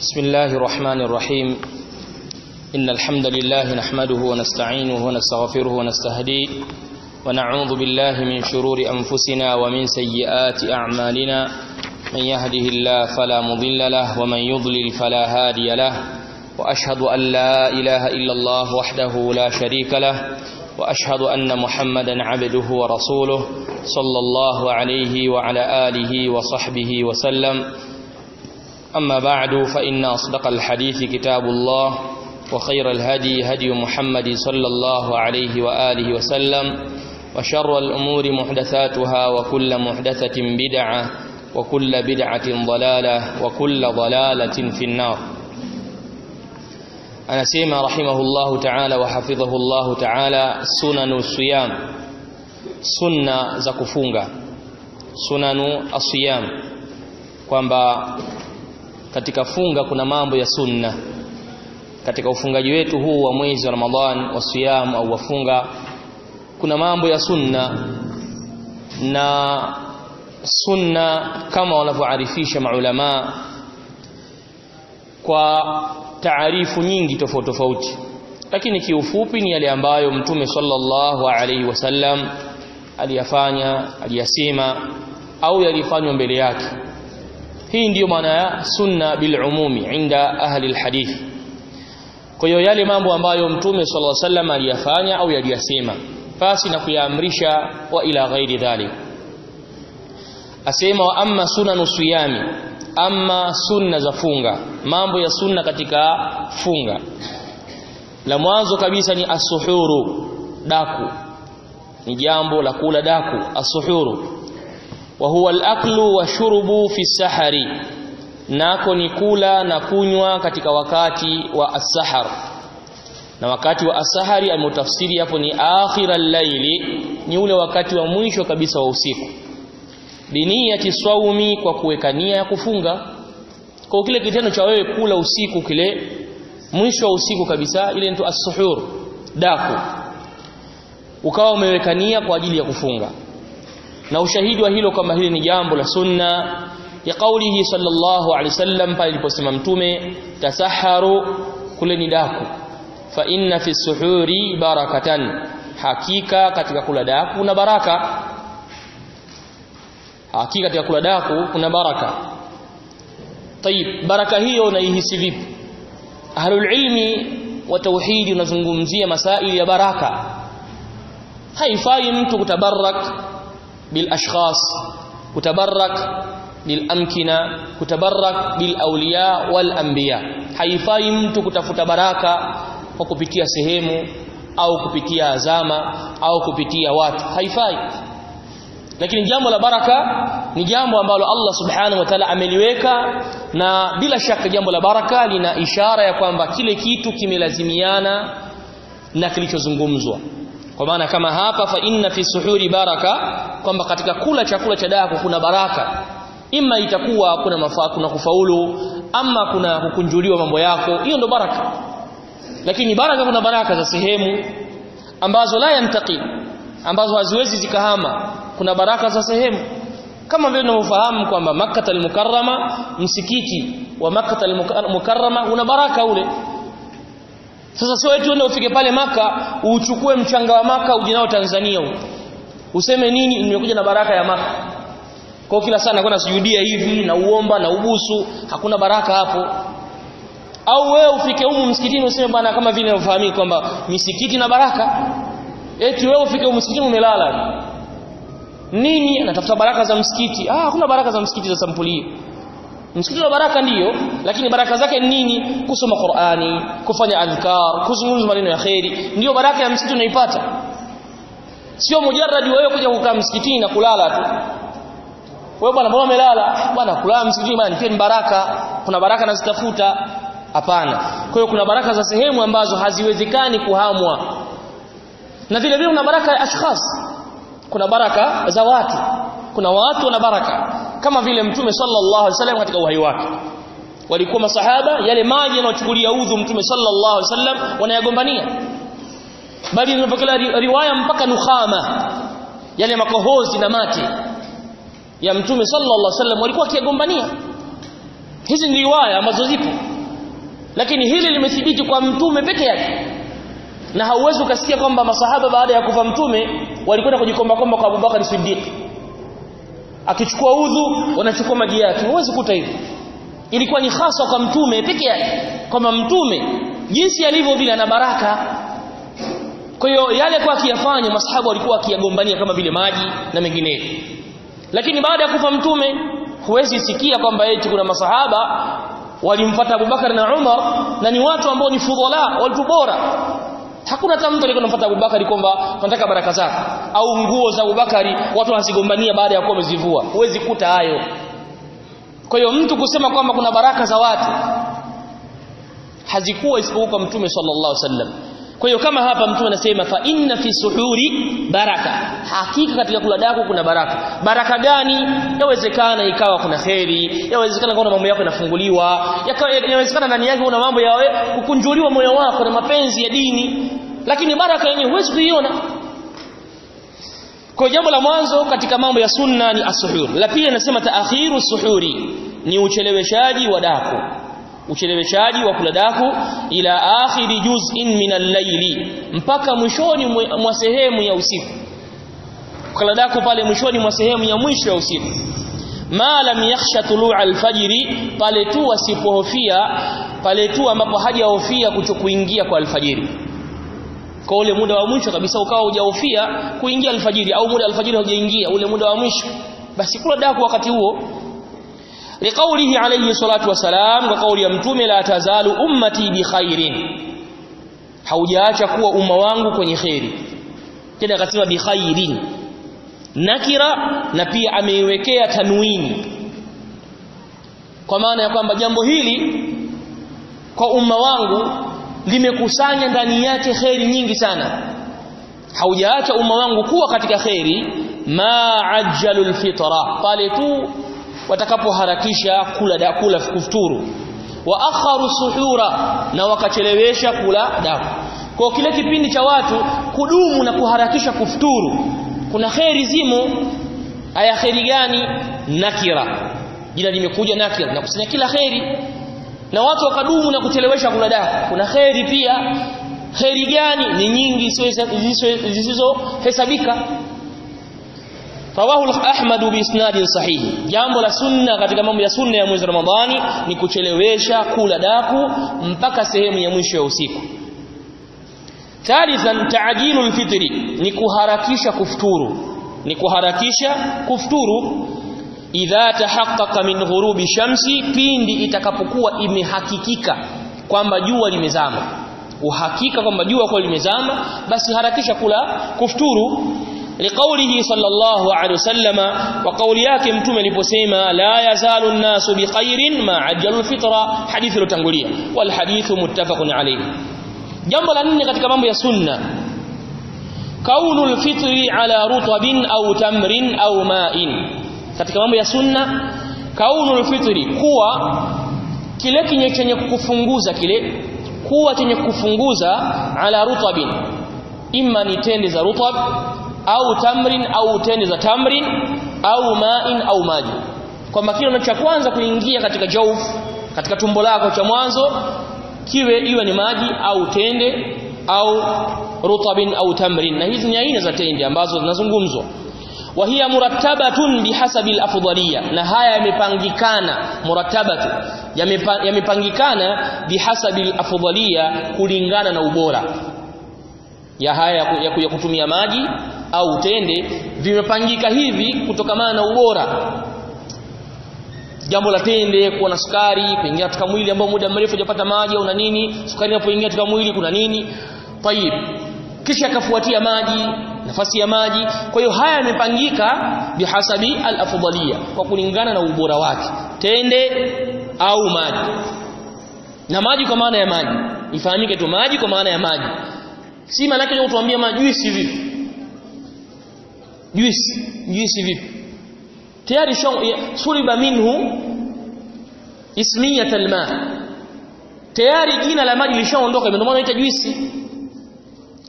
بسم الله الرحمن الرحيم. إن الحمد لله نحمده ونستعينه ونستغفره ونستهديه ونعوذ بالله من شرور أنفسنا ومن سيئات أعمالنا. من يهده الله فلا مضل له ومن يضلل فلا هادي له. وأشهد أن لا إله إلا الله وحده لا شريك له وأشهد أن محمدا عبده ورسوله صلى الله عليه وعلى آله وصحبه وسلم. أما بعد فإن أصدق الحديث كتاب الله وخير الهدي هدي محمد صلى الله عليه وآله وسلم وشر الأمور محدثاتها وكل محدثة بدعة وكل بدعة ضلالة وكل ضلالة في النار. أنا سيما رحمه الله تعالى وحفظه الله تعالى سنن الصيام، سنة زكفونغا، سنن الصيام، kwamba katika funga kuna mambo ya sunna. Katika ufungaji wetu huu wa mwezi wa Ramadhan wa siyam au wafunga kuna mambo ya sunna, na sunna kama wanavyoarifisha maulama kwa taarifu nyingi tofauti tofauti, lakini kiufupi ni yale ambayo Mtume sallallahu alaihi wasallam aliyafanya, aliyasema au yalifanywa mbele yake. Hii ndiyo maana ya sunna bil umumi inda ahli alhadith. Kwa hiyo yale mambo ambayo Mtume sallallahu alaihi wasallam aliyafanya au yaliyasema basi na kuyaamrisha wa ila ghairi dhalik. Asema wa amma sunanu siyami, amma sunna za funga, mambo ya sunna katika funga. La mwanzo kabisa ni as-suhuru, daku. Ni jambo la kula daku, as-suhuru. Wa huwa al-aklu wa shurubu fi sahari, nako ni kula na kunywa katika wakati wa as-sahar. Na wakati wa as-sahari ametafsiri hapo ni akhira al-laili, ni ule wakati wa mwisho kabisa wa usiku. Biniyati sawmi, kwa kuweka nia ya kufunga. Kwa kile kitendo cha wewe kula usiku, kile mwisho wa usiku kabisa, ile ndio as-suhur, daku, ukawa umeweka nia kwa ajili ya kufunga. Na ushahidi wa hilo kama hili ni jambo la sunna ya kaulihi sallallahu alaihi wasallam pale aliposema Mtume tasaharu, kule ni daku, fa inna fi suhuri barakatan, hakika katika kula daku kuna baraka. Hakika katika kula daku kuna baraka. Tayib, baraka hiyo unaihisi vipi? Ahlul ilmi wa tauhidi unazungumzia masaili ya baraka. Haifai mtu kutabarak bil ashkhas, kutabarak bil amkina, kutabarak bil awliya wal anbiya. Haifai mtu kutafuta baraka kwa kupitia sehemu au kupitia azama au kupitia watu, haifai. Lakini jambo la baraka ni jambo ambalo Allah subhanahu wa ta'ala ameliweka, na bila shaka jambo la baraka lina ishara ya kwamba kile kitu kimelazimiana na kilichozungumzwa. Kwa maana kama hapa fa inna fi suhuri baraka, kwamba katika kula chakula cha daku kuna baraka. Ima itakuwa kuna kuna kufaulu, ama kuna kukunjuliwa mambo yako, hiyo ndo baraka. Lakini baraka, kuna baraka za sehemu ambazo la yantaqi, ambazo haziwezi zikahama. Kuna baraka za sehemu kama vile tunavyofahamu kwamba Makkah al-Mukarrama, msikiti wa Makkah al-Mukarrama una baraka ule. Sasa sio eti uende ufike pale Makkah uchukue mchanga wa Makkah uje nao Tanzania huko, useme nini nimekuja na baraka ya Makkah. Kwa kila sana kwenda sujudia hivi na uomba na ubusu, hakuna baraka hapo. Au wewe ufike humu msikitini useme bwana, kama vile unafahamu kwamba misikiti na baraka, eti wewe ufike humu msikitini umelala nini anatafuta baraka za msikiti? Hakuna baraka za msikiti za sampuli hiyo. Msikiti una baraka ndiyo, lakini baraka zake ni nini? Kusoma Qur'ani, kufanya adhkar, kuzungumza maneno ya khairi, ndiyo baraka ya msikiti unaipata. Sio mujarrad wewe kuja kukaa msikitini na kulala tu. Wewe bwana, mbona umelala? Bwana, kulala msikitini bwana pia ni baraka. Kuna baraka nazitafuta? Hapana. Kwa hiyo kuna baraka za sehemu ambazo haziwezekani kuhamwa. Na vile vile kuna baraka ya ashkhas, kuna baraka za watu. Kuna watu na baraka, kama vile Mtume sallallahu alaihi wasallam katika uhai wake walikuwa masahaba, yale maji yanayochukulia udhu Mtume sallallahu alaihi wasallam wanayagombania, bali inapokea riwaya mpaka nukhama, yale makohozi na mate ya Mtume sallallahu alaihi wasallam walikuwa kiagombania. Hizi ni riwaya ambazo zipo lakini hili limethibiti kwa mtume peke yake. Na hauwezi ukasikia kwamba masahaba baada ya kufa mtume walikwenda kujikomba kwa Abubakar Siddiq, akichukua udhu wanachukua maji yake. Huwezi kuta hivyo. Ilikuwa ni hasa kwa mtume peke yake, kama mtume jinsi alivyo vile ana baraka. Kwa hiyo yale kwa akiyafanya masahaba walikuwa akiyagombania kama vile maji na mengineyo. Lakini baada ya kufa mtume huwezi sikia kwamba eti kuna masahaba walimfuata Abubakar na Umar na ni watu ambao ni fudhala, watu bora. Hakuna hata mtu aliyekuwa anamfuata Abubakar kwamba tunataka baraka zake au nguo za Abubakar watu wanazigombania baada ya kuwa wamezivua. Huwezi kuta hayo. Kwa hiyo mtu kusema kwamba kuna baraka za watu hazikuwa isipokuwa mtume sallallahu alaihi wasallam. Kwa hiyo kama hapa mtume anasema fa inna fi suhuri baraka, hakika katika kula daku kuna baraka. Baraka gani? Yawezekana ikawa kuna khairi, yawezekana kuna mambo yako yanafunguliwa, yawezekana ndani yake kuna mambo yawe kukunjuliwa moyo wako na mapenzi ya dini, lakini baraka yenyewe huwezi kuiona. Kwa jambo la mwanzo katika mambo ya sunna ni as-suhur. La pili anasema taakhiru suhuri, ni ucheleweshaji wa daku. Ucheleweshaji wa kula daku ila akhiri juz'in min al-layli, mpaka mwishoni mwa sehemu ya usiku. Kula daku pale mwishoni mwa sehemu ya mwisho ya usiku. Ma lam yakhsha tulu'a al-fajri, pale tu asipohofia, pale tu ambapo hajahofia kuingia kwa alfajiri. Kwa ule muda wa mwisho kabisa ukawa hujahofia kuingia alfajiri au muda alfajiri hujaingia, ule muda wa mwisho, basi kula daku wakati huo. Liqaulihi alayhi salatu wasalam, kwa kauli ya mtume, la tazalu ummati bi khairin, haujaacha kuwa umma wangu kwenye khairi. Tena akasema bi khairin nakira, na pia ameiwekea tanwini, kwa maana ya kwamba jambo hili kwa umma wangu limekusanya ndani yake khairi nyingi sana. Haujaacha umma wangu kuwa katika khairi, ma ajjalul fitra, pale tu watakapoharakisha kula kufuturu, wa akharu suhura, na wakachelewesha kula daku. Kwa kile kipindi cha watu kudumu na kuharakisha kufuturu, kuna khairi zimo. Aya khairi gani? Nakira, jina limekuja nakira na kusanya kila khairi, na watu wakadumu na kuchelewesha kula daku, kuna khairi pia. Khairi gani? Ni nyingi zisizohesabika. Rawahu Ahmad bi isnadin sahih. Jambo la sunna katika mambo ya sunna ya mwezi Ramadhani ni kuchelewesha kula daku mpaka sehemu ya mwisho ya usiku. Thalithan ta'jilul fitri, ni kuharakisha kufuturu. Ni kuharakisha kufuturu idha tahaqqaqa min ghurubi shamsi, pindi itakapokuwa imehakikika kwamba jua limezama. Uhakika kwamba jua kwa limezama, basi harakisha kula kufuturu. Liqaulihi sallallahu alaihi wasallama, wa kauli yake mtume aliposema la yazalu an-nasu bi khairin ma ajjalu fitra, hadithi iliyotangulia, wal hadithu muttafaqun alayhi. Jambo la nne katika mambo ya sunna, kaunul fitri ala rutabin au tamrin au ma'in. Katika mambo ya sunna, kaunul fitri, kuwa kile chenye kukufunguza, kile kuwa chenye kukufunguza, ala rutabin, imma ni tende za rutab au tamrin au tende za tamrin au ma'in au maji, kwamba kile cha kwanza kuingia katika jauf, katika tumbo lako cha mwanzo, iwe ni maji au tende au rutabin au tamrin. Na hizi ni aina za tende ambazo zinazungumzwa. Wa hiya murattabatun bihasabi al-afdaliyya, na haya yamepangikana, murattabatu yamepangikana bihasabi al-afdaliyya, kulingana na ubora. Ya haya ya kutumia maji au tende vimepangika hivi kutokamana na ubora. Jambo la tende kuwa na sukari kuingia katika mwili ambao muda mrefu hujapata maji au na nini, sukari inapoingia katika mwili kuna nini, tayib, kisha kafuatia maji, nafasi ya maji. Kwa hiyo haya yamepangika bihasabi al-afdaliyya, kwa kulingana na ubora wake, tende au maji. Na maji kwa maana ya maji, ifahamike tu, maji kwa maana ya maji, si maana yake utuambia majuisi vipi. Juisi vipi? Tayari shuriba minhu ismiyat alma, tayari jina la maji lishaondoka, ndio maana inaitwa juisi.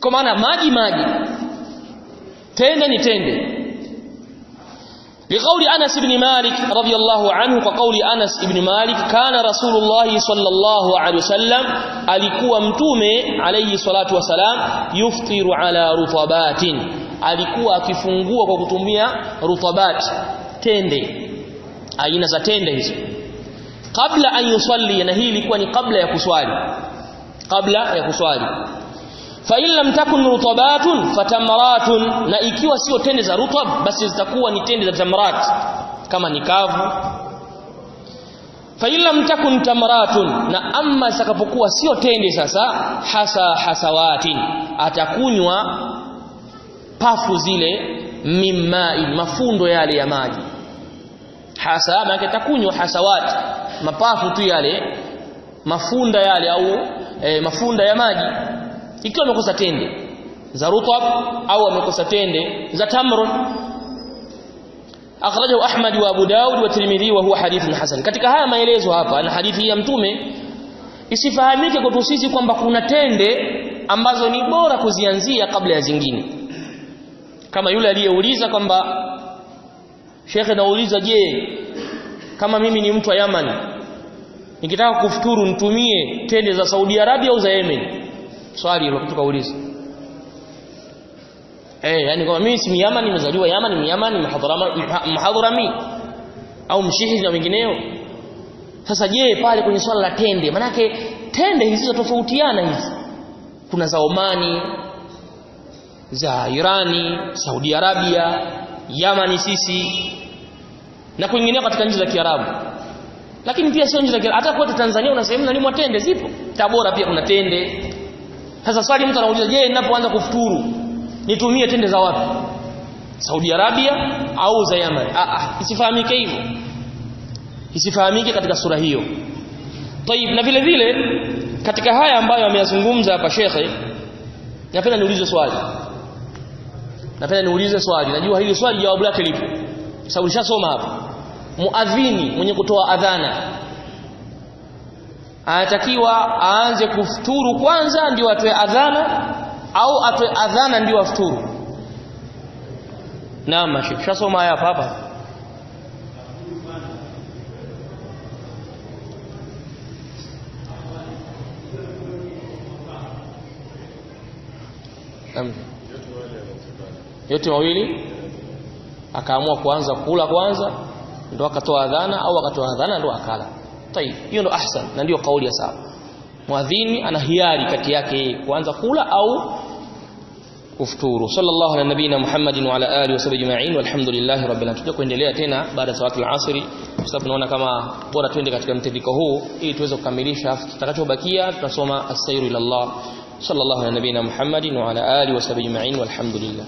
Kwa maana maji, tende ni tende. لقول أنس بن مالك رضي الله عنه وقول أنس بن مالك كان رسول الله صلى الله عليه وسلم alikuwa mtume alayhi salatu wasalam yuftiru ala rutabatin, alikuwa akifungua kwa kutumia rutabat, tende, aina za tende hizo, kabla an yusalli, na hii ilikuwa ni kabla ya kuswali, kabla ya kuswali. fa in lam takun rutabatun fatamratun, na ikiwa sio tende za rutab basi zitakuwa ni tende za tamrat kama ni kavu. fa in lam takun tamratun, na amma sakapokuwa sio tende sasa, hasawatin, atakunywa pafu zile, mimai, mafundo yale ya maji. Hasa maana atakunywa hasawat, mapafu tu yale, mafunda yale au mafunda ya maji, ikiwa amekosa tende za rutab au amekosa tende za tamrun. akhrajahu Ahmad wa Abu Daud wa Tirmidhi wa huwa hadithun hasan. Katika haya maelezo hapa na hadithi ya mtume, isifahamike kwetu sisi kwamba kuna tende ambazo ni bora kuzianzia kabla ya zingine, kama yule aliyeuliza kwamba shekhe nauliza, je, kama mimi ni mtu wa Yaman nikitaka kufuturu nitumie tende za Saudi Arabia au za Yemen? Swali hilo kutoka uliza. Yani kama mimi si Yaman, nimezaliwa Yaman, ni Yaman, ni Mhadrami au Mshihi na wengineo. Sasa je, pale kwenye swala la tende, manake tende hizi zinatofautiana hizi. Kuna za Omani, za Irani, Saudi Arabia, Yamani sisi na kwingineo katika nchi za Kiarabu. Lakini pia sio nchi za Kiarabu, hata kwetu Tanzania una sehemu nalimwa tende zipo. Tabora pia kuna tende. Sasa swali mtu anauliza, je, ninapoanza kufuturu nitumie tende za wapi? Saudi Arabia au za Yaman? Isifahamike hivyo. Isifahamike katika sura hiyo. Tayib, na vile vile katika haya ambayo ameyazungumza hapa shekhe, napenda niulize swali. Najua hili swali jawabu lake lipo, sababu nishasoma hapa. Muadhini mwenye kutoa adhana anatakiwa aanze kufuturu kwanza ndio atoe adhana, au atoe adhana ndio afuturu? Naam, nishasoma haya hapa. Yote mawili akaamua kuanza kula kwanza ndio akatoa adhana, au akatoa adhana ndio akala. Tayeb, hiyo ndio ahsan na ndio kauli ya sawa. Muadhini ana hiari kati yake kuanza kula au kufuturu. Sallallahu ala nabina Muhammadin wa ala alihi wasallam ajma'in, walhamdulillahi rabbil alamin. Tutaendelea tena baada ya salatu al-asr, kwa sababu tunaona kama bora twende katika mtiririko huu ili tuweze kukamilisha. Tutakachobakia tutasoma as-sayru ila Allah. sallallahu ala nabina Muhammadin wa ala alihi wasallam ajma'in, walhamdulillah.